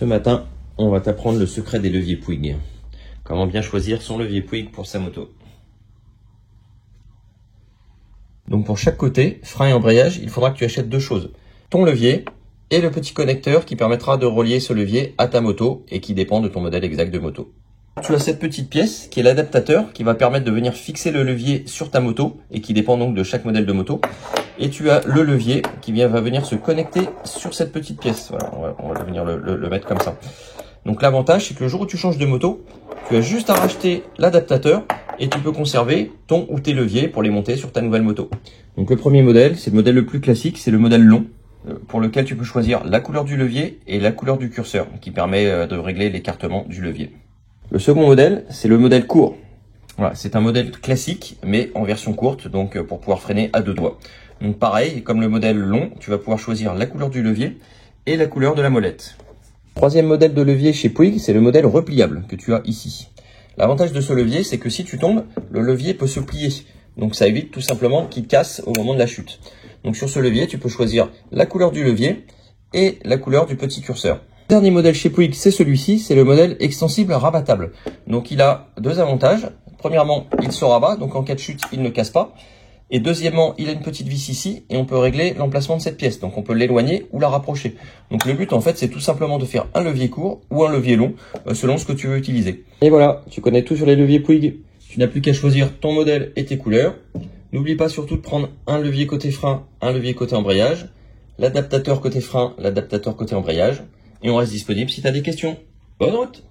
Ce matin, on va t'apprendre le secret des leviers Puig. Comment bien choisir son levier Puig pour sa moto. Donc pour chaque côté, frein et embrayage, il faudra que tu achètes deux choses. Ton levier et le petit connecteur qui permettra de relier ce levier à ta moto et qui dépend de ton modèle exact de moto. Tu as cette petite pièce qui est l'adaptateur qui va permettre de venir fixer le levier sur ta moto et qui dépend donc de chaque modèle de moto. Et tu as le levier qui va venir se connecter sur cette petite pièce. Voilà, on va venir le mettre comme ça. Donc l'avantage, c'est que le jour où tu changes de moto, tu as juste à racheter l'adaptateur et tu peux conserver ton ou tes leviers pour les monter sur ta nouvelle moto. Donc le premier modèle, c'est le modèle le plus classique, c'est le modèle long, pour lequel tu peux choisir la couleur du levier et la couleur du curseur, qui permet de régler l'écartement du levier. Le second modèle, c'est le modèle court. Voilà, c'est un modèle classique, mais en version courte, donc pour pouvoir freiner à deux doigts. Donc pareil, comme le modèle long, tu vas pouvoir choisir la couleur du levier et la couleur de la molette. Troisième modèle de levier chez Puig, c'est le modèle repliable que tu as ici. L'avantage de ce levier, c'est que si tu tombes, le levier peut se plier. Donc ça évite tout simplement qu'il casse au moment de la chute. Donc sur ce levier, tu peux choisir la couleur du levier et la couleur du petit curseur. Le dernier modèle chez Puig, c'est celui-ci, c'est le modèle extensible rabattable. Donc il a deux avantages. Premièrement, il se rabat, donc en cas de chute, il ne casse pas. Et deuxièmement, il a une petite vis ici et on peut régler l'emplacement de cette pièce. Donc on peut l'éloigner ou la rapprocher. Donc le but en fait, c'est tout simplement de faire un levier court ou un levier long selon ce que tu veux utiliser. Et voilà, tu connais tout sur les leviers Puig. Tu n'as plus qu'à choisir ton modèle et tes couleurs. N'oublie pas surtout de prendre un levier côté frein, un levier côté embrayage, l'adaptateur côté frein, l'adaptateur côté embrayage. Et on reste disponible si tu as des questions. Bonne route!